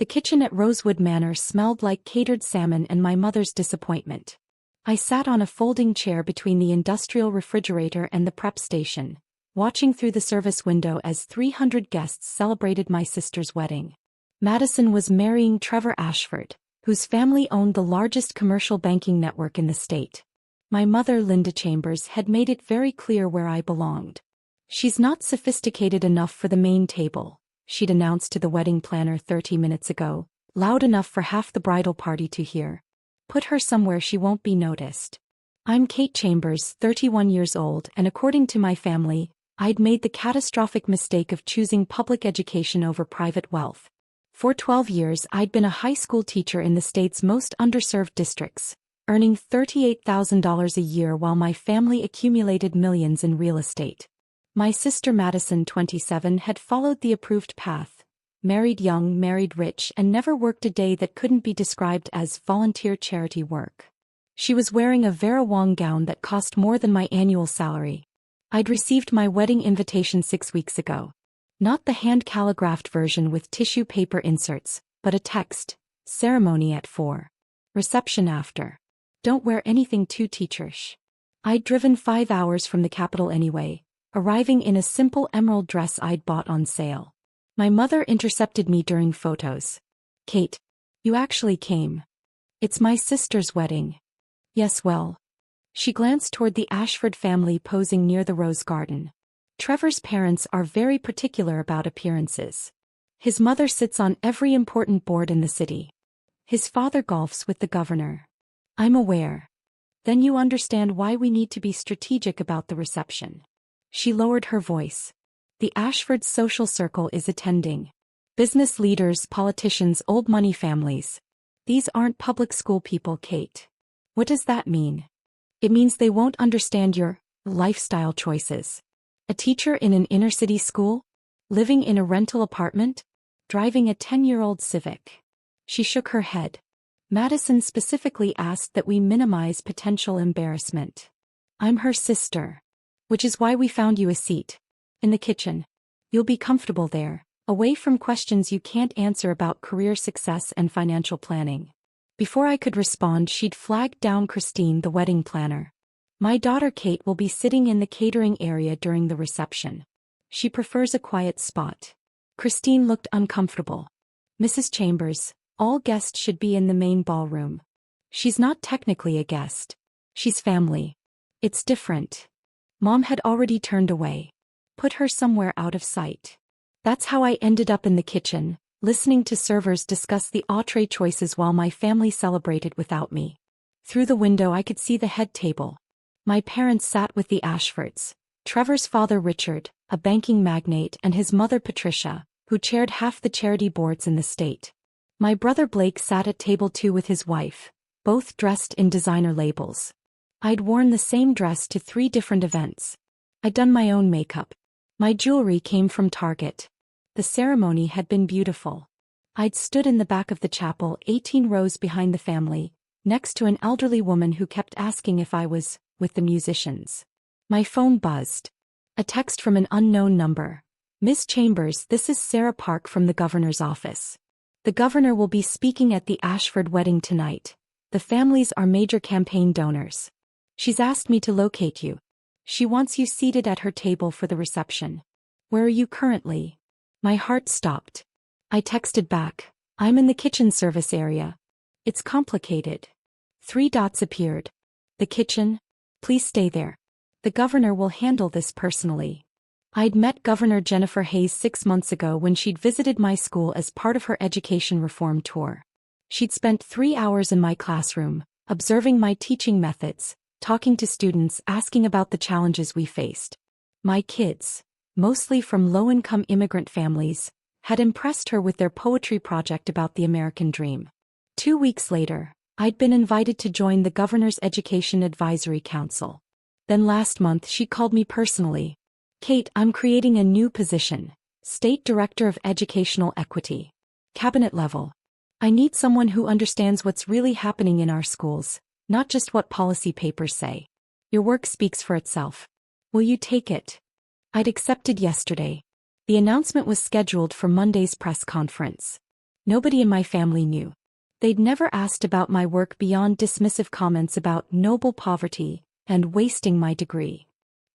The kitchen at Rosewood Manor smelled like catered salmon and my mother's disappointment. I sat on a folding chair between the industrial refrigerator and the prep station, watching through the service window as 300 guests celebrated my sister's wedding. Madison was marrying Trevor Ashford, whose family owned the largest commercial banking network in the state. My mother, Linda Chambers, had made it very clear where I belonged. "She's not sophisticated enough for the main table," she'd announced to the wedding planner 30 minutes ago, loud enough for half the bridal party to hear. "Put her somewhere she won't be noticed." I'm Kate Chambers, 31 years old, and according to my family, I'd made the catastrophic mistake of choosing public education over private wealth. For 12 years I'd been a high school teacher in the state's most underserved districts, earning $38,000 a year while my family accumulated millions in real estate. My sister Madison, 27, had followed the approved path, married young, married rich, and never worked a day that couldn't be described as volunteer charity work. She was wearing a Vera Wang gown that cost more than my annual salary. I'd received my wedding invitation 6 weeks ago. Not the hand-calligraphed version with tissue paper inserts, but a text: ceremony at 4. Reception after. Don't wear anything too teacherish. I'd driven 5 hours from the capital anyway, arriving in a simple emerald dress I'd bought on sale. My mother intercepted me during photos. "Kate, you actually came. It's my sister's wedding." "Yes, well." She glanced toward the Ashford family posing near the rose garden. Trevor's parents are very particular about appearances. His mother sits on every important board in the city. His father golfs with the governor. "I'm aware. Then you understand why we need to be strategic about the reception." She lowered her voice. "The Ashford social circle is attending. Business leaders, politicians, old money families. These aren't public school people, Kate." "What does that mean?" "It means they won't understand your lifestyle choices. A teacher in an inner-city school? Living in a rental apartment? Driving a 10-year-old Civic?" She shook her head. "Madison specifically asked that we minimize potential embarrassment. I'm her sister. Which is why we found you a seat. In the kitchen. You'll be comfortable there, away from questions you can't answer about career success and financial planning." Before I could respond, she'd flagged down Christine, the wedding planner. "My daughter Kate will be sitting in the catering area during the reception. She prefers a quiet spot." Christine looked uncomfortable. "Mrs. Chambers, all guests should be in the main ballroom." "She's not technically a guest. She's family. It's different." Mom had already turned away. "Put her somewhere out of sight." That's how I ended up in the kitchen, listening to servers discuss the entree choices while my family celebrated without me. Through the window I could see the head table. My parents sat with the Ashfords, Trevor's father Richard, a banking magnate, and his mother Patricia, who chaired half the charity boards in the state. My brother Blake sat at table 2 with his wife, both dressed in designer labels. I'd worn the same dress to 3 different events. I'd done my own makeup. My jewelry came from Target. The ceremony had been beautiful. I'd stood in the back of the chapel, 18 rows behind the family, next to an elderly woman who kept asking if I was with the musicians. My phone buzzed. A text from an unknown number. "Miss Chambers, this is Sarah Park from the governor's office. The governor will be speaking at the Ashford wedding tonight. The families are major campaign donors. She's asked me to locate you. She wants you seated at her table for the reception. Where are you currently?" My heart stopped. I texted back, "I'm in the kitchen service area. It's complicated." 3 dots appeared. "The kitchen? Please stay there. The governor will handle this personally." I'd met Governor Jennifer Hayes 6 months ago when she'd visited my school as part of her education reform tour. She'd spent 3 hours in my classroom, observing my teaching methods, talking to students, asking about the challenges we faced. My kids, mostly from low-income immigrant families, had impressed her with their poetry project about the American dream. 2 weeks later, I'd been invited to join the governor's Education Advisory Council. Then last month she called me personally. "Kate, I'm creating a new position, State Director of Educational Equity. Cabinet level. I need someone who understands what's really happening in our schools, not just what policy papers say. Your work speaks for itself. Will you take it?" I'd accepted yesterday. The announcement was scheduled for Monday's press conference. Nobody in my family knew. They'd never asked about my work beyond dismissive comments about noble poverty and wasting my degree.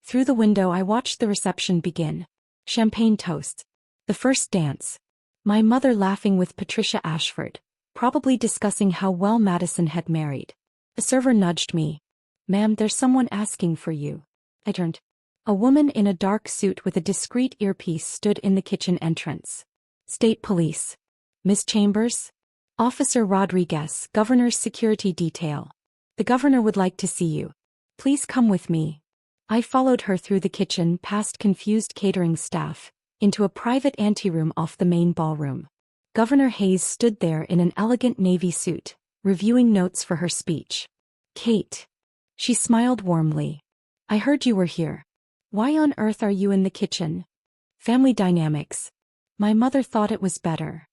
Through the window I watched the reception begin. Champagne toasts. The first dance. My mother laughing with Patricia Ashford, probably discussing how well Madison had married. A server nudged me. "Ma'am, there's someone asking for you." I turned. A woman in a dark suit with a discreet earpiece stood in the kitchen entrance. "State Police. Miss Chambers?" "Officer Rodriguez, Governor's security detail. The governor would like to see you. Please come with me." I followed her through the kitchen past confused catering staff, into a private anteroom off the main ballroom. Governor Hayes stood there in an elegant navy suit, reviewing notes for her speech. "Kate." She smiled warmly. "I heard you were here. Why on earth are you in the kitchen?" "Family dynamics. My mother thought it was better."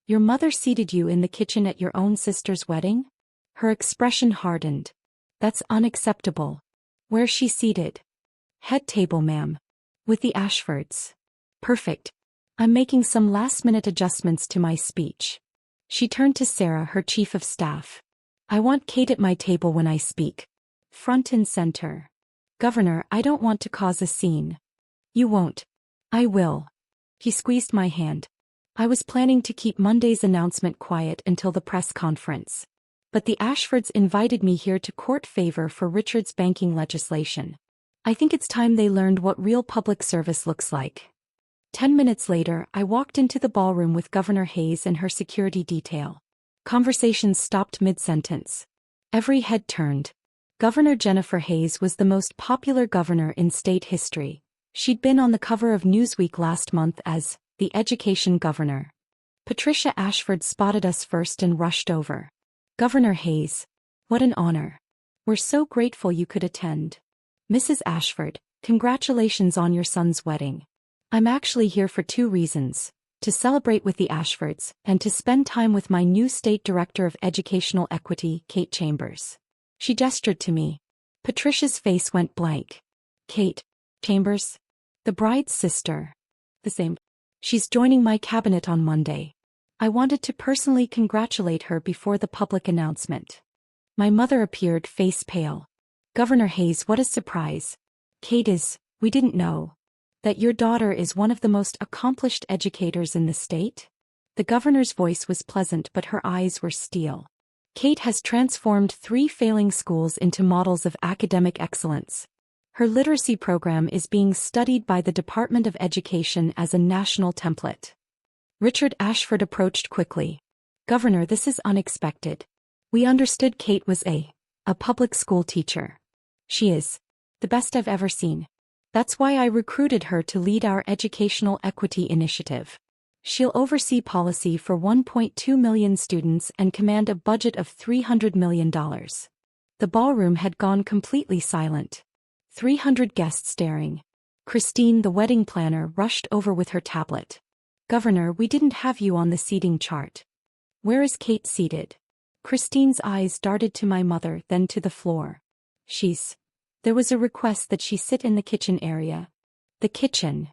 "Your mother seated you in the kitchen at your own sister's wedding?" Her expression hardened. "That's unacceptable." "Where's she seated?" "Head table, ma'am. With the Ashfords." "Perfect. I'm making some last-minute adjustments to my speech." She turned to Sarah, her chief of staff. "I want Kate at my table when I speak. Front and center." "Governor, I don't want to cause a scene." "You won't." "I will." He squeezed my hand. I was planning to keep Monday's announcement quiet until the press conference. But the Ashfords invited me here to court favor for Richard's banking legislation. I think it's time they learned what real public service looks like. 10 minutes later, I walked into the ballroom with Governor Hayes and her security detail. Conversations stopped mid-sentence. Every head turned. Governor Jennifer Hayes was the most popular governor in state history. She'd been on the cover of Newsweek last month as the education governor. Patricia Ashford spotted us first and rushed over. "Governor Hayes, what an honor. We're so grateful you could attend." "Mrs. Ashford, congratulations on your son's wedding. I'm actually here for 2 reasons: to celebrate with the Ashfords and to spend time with my new State Director of Educational Equity, Kate Chambers." She gestured to me. Patricia's face went blank. "Kate Chambers? The bride's sister." "The same. She's joining my cabinet on Monday." I wanted to personally congratulate her before the public announcement. My mother appeared, face pale. "Governor Hayes, what a surprise. Kate we didn't know. That your daughter is one of the most accomplished educators in the state?" The governor's voice was pleasant, but her eyes were steel. "Kate has transformed 3 failing schools into models of academic excellence. Her literacy program is being studied by the Department of Education as a national template." Richard Ashford approached quickly. "Governor, this is unexpected. We understood Kate was a public school teacher." "She is. The best I've ever seen. That's why I recruited her to lead our educational equity initiative. She'll oversee policy for 1.2 million students and command a budget of $300 million. The ballroom had gone completely silent. 300 guests staring. Christine, the wedding planner, rushed over with her tablet. "Governor, we didn't have you on the seating chart. Where is Kate seated?" Christine's eyes darted to my mother, then to the floor. There was a request that she sit in the kitchen area." "The kitchen?"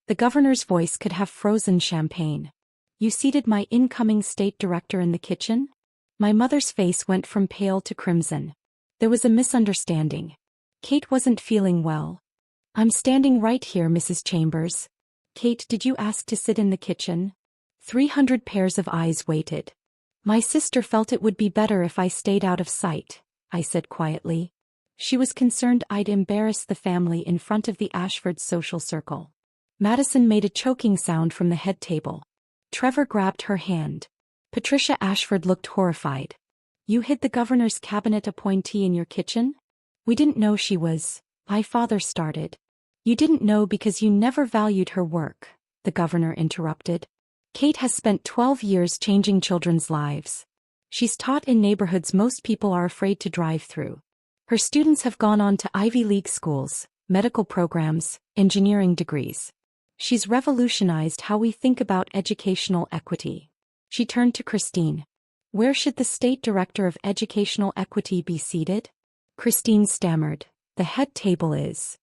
The governor's voice could have frozen champagne. "You seated my incoming state director in the kitchen?" My mother's face went from pale to crimson. "There was a misunderstanding. Kate wasn't feeling well." "I'm standing right here, Mrs. Chambers." "Kate, did you ask to sit in the kitchen?" 300 pairs of eyes waited. "My sister felt it would be better if I stayed out of sight," I said quietly. She was concerned I'd embarrass the family in front of the Ashford social circle. Madison made a choking sound from the head table. Trevor grabbed her hand. Patricia Ashford looked horrified. "You hid the governor's cabinet appointee in your kitchen?" "We didn't know she was." My father started. "You didn't know because you never valued her work," the governor interrupted. "Kate has spent 12 years changing children's lives. She's taught in neighborhoods most people are afraid to drive through. Her students have gone on to Ivy League schools, medical programs, engineering degrees. She's revolutionized how we think about educational equity." She turned to Christine. "Where should the State Director of Educational Equity be seated?" Christine stammered. "The head table is."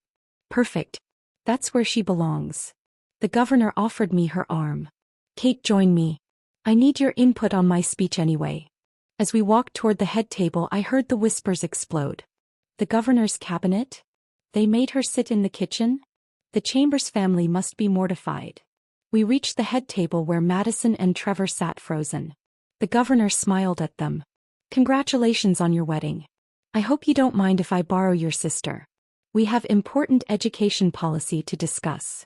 "Perfect. That's where she belongs." The governor offered me her arm. "Kate, join me." I need your input on my speech anyway. As we walked toward the head table, I heard the whispers explode. The governor's cabinet? They made her sit in the kitchen? The Chambers family must be mortified. We reached the head table where Madison and Trevor sat frozen. The governor smiled at them. Congratulations on your wedding. I hope you don't mind if I borrow your sister. We have important education policy to discuss.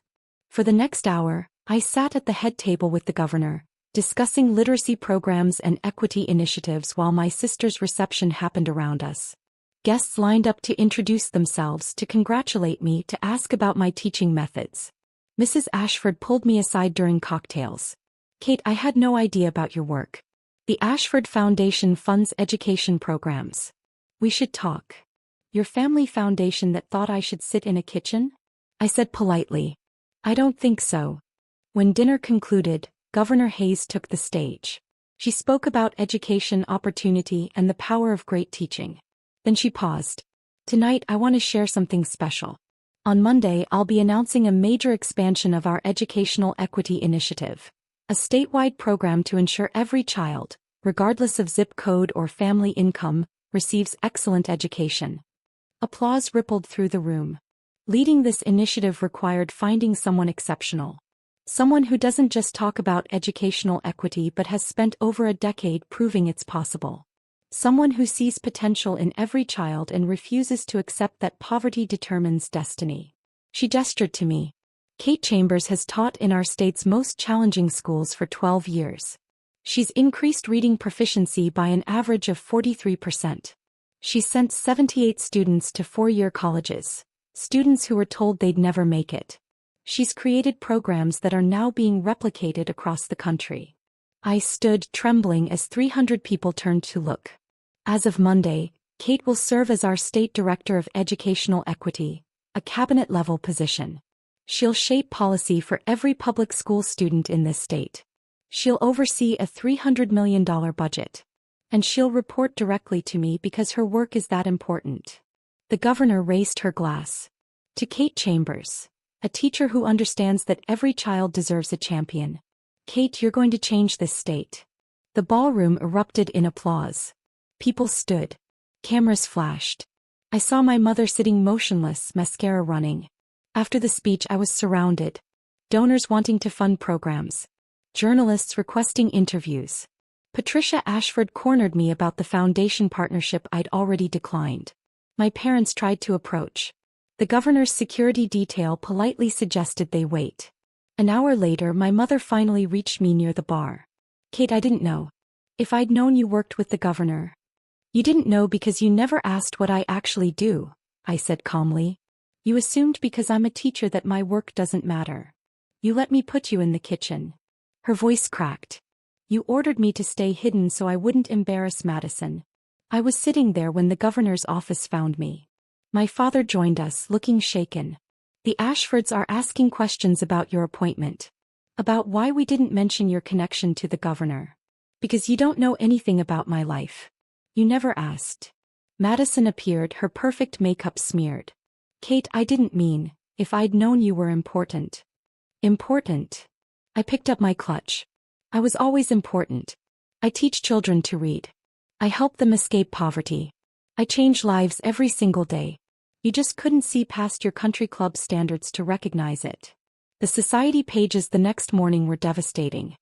For the next hour, I sat at the head table with the governor, discussing literacy programs and equity initiatives while my sister's reception happened around us. Guests lined up to introduce themselves, to congratulate me, to ask about my teaching methods. Mrs. Ashford pulled me aside during cocktails. Kate, I had no idea about your work. The Ashford Foundation funds education programs. We should talk. Your family foundation that thought I should sit in a kitchen? I said politely. I don't think so. When dinner concluded, Governor Hayes took the stage. She spoke about education opportunity and the power of great teaching. Then she paused. Tonight I want to share something special. On Monday I'll be announcing a major expansion of our Educational Equity Initiative, a statewide program to ensure every child, regardless of zip code or family income, receives excellent education. Applause rippled through the room. Leading this initiative required finding someone exceptional. Someone who doesn't just talk about educational equity but has spent over a decade proving it's possible. Someone who sees potential in every child and refuses to accept that poverty determines destiny. She gestured to me. Kate Chambers has taught in our state's most challenging schools for 12 years. She's increased reading proficiency by an average of 43%. She's sent 78 students to four-year colleges, students who were told they'd never make it. She's created programs that are now being replicated across the country. I stood trembling as 300 people turned to look. As of Monday, Kate will serve as our State Director of Educational Equity, a cabinet-level position. She'll shape policy for every public school student in this state. She'll oversee a $300 million budget. And she'll report directly to me because her work is that important. The governor raised her glass. To Kate Chambers, a teacher who understands that every child deserves a champion. Kate, you're going to change this state. The ballroom erupted in applause. People stood. Cameras flashed. I saw my mother sitting motionless, mascara running. After the speech I was surrounded. Donors wanting to fund programs. Journalists requesting interviews. Patricia Ashford cornered me about the foundation partnership I'd already declined. My parents tried to approach. The governor's security detail politely suggested they wait. An hour later my mother finally reached me near the bar. Kate, I didn't know. If I'd known you worked with the governor. You didn't know because you never asked what I actually do, I said calmly. You assumed because I'm a teacher that my work doesn't matter. You let me put you in the kitchen. Her voice cracked. You ordered me to stay hidden so I wouldn't embarrass Madison. I was sitting there when the governor's office found me. My father joined us, looking shaken. The Ashfords are asking questions about your appointment. About why we didn't mention your connection to the governor. Because you don't know anything about my life. You never asked. Madison appeared, her perfect makeup smeared. Kate, I didn't mean, if I'd known you were important. Important? I picked up my clutch. I was always important. I teach children to read. I help them escape poverty. I change lives every single day. You just couldn't see past your country club standards to recognize it. The society pages the next morning were devastating.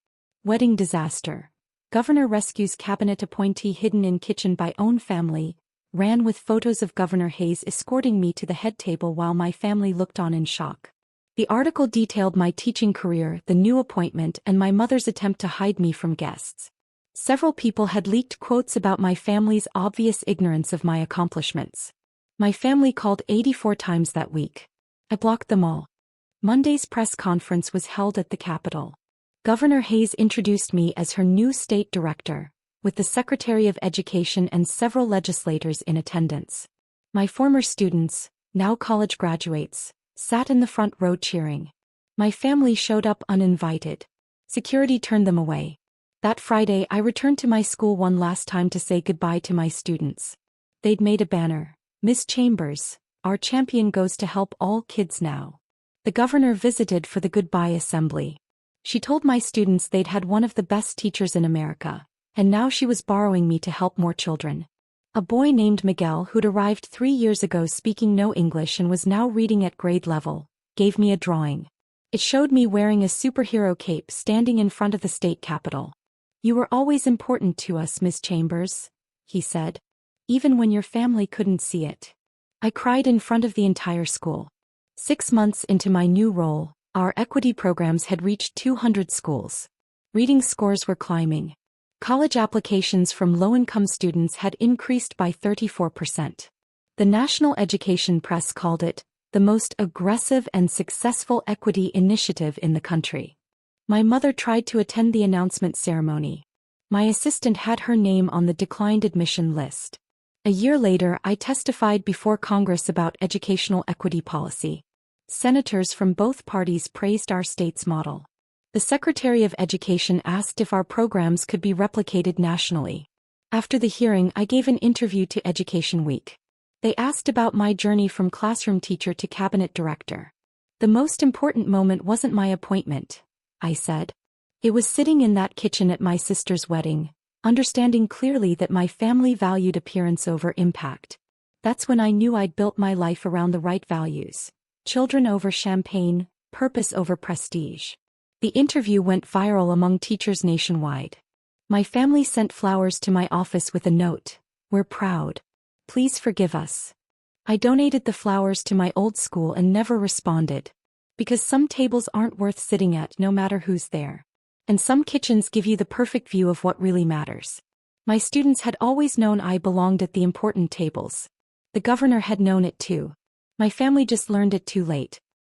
Wedding disaster. Governor rescues cabinet appointee hidden in kitchen by own family, ran with photos of Governor Hayes escorting me to the head table while my family looked on in shock. The article detailed my teaching career, the new appointment, and my mother's attempt to hide me from guests. Several people had leaked quotes about my family's obvious ignorance of my accomplishments. My family called 84 times that week. I blocked them all. Monday's press conference was held at the Capitol. Governor Hayes introduced me as her new state director, with the Secretary of Education and several legislators in attendance. My former students, now college graduates, sat in the front row cheering. My family showed up uninvited. Security turned them away. That Friday I returned to my school one last time to say goodbye to my students. They'd made a banner. Miss Chambers, our champion goes to help all kids now. The governor visited for the goodbye assembly. She told my students they'd had one of the best teachers in America, and now she was borrowing me to help more children. A boy named Miguel, who'd arrived 3 years ago speaking no English and was now reading at grade level, gave me a drawing. It showed me wearing a superhero cape standing in front of the state capitol. "You were always important to us, Miss Chambers," he said. "Even when your family couldn't see it." I cried in front of the entire school. 6 months into my new role, our equity programs had reached 200 schools. Reading scores were climbing. College applications from low-income students had increased by 34%. The National Education Press called it the most aggressive and successful equity initiative in the country. My mother tried to attend the announcement ceremony. My assistant had her name on the declined admission list. A year later, I testified before Congress about educational equity policy. Senators from both parties praised our state's model. The Secretary of Education asked if our programs could be replicated nationally. After the hearing, I gave an interview to Education Week. They asked about my journey from classroom teacher to cabinet director. "The most important moment wasn't my appointment," I said. "It was sitting in that kitchen at my sister's wedding, understanding clearly that my family valued appearance over impact. That's when I knew I'd built my life around the right values. Children over champagne, purpose over prestige." The interview went viral among teachers nationwide. My family sent flowers to my office with a note, "We're proud. Please forgive us." I donated the flowers to my old school and never responded. Because some tables aren't worth sitting at no matter who's there. And some kitchens give you the perfect view of what really matters. My students had always known I belonged at the important tables. The governor had known it too. My family just learned it too late.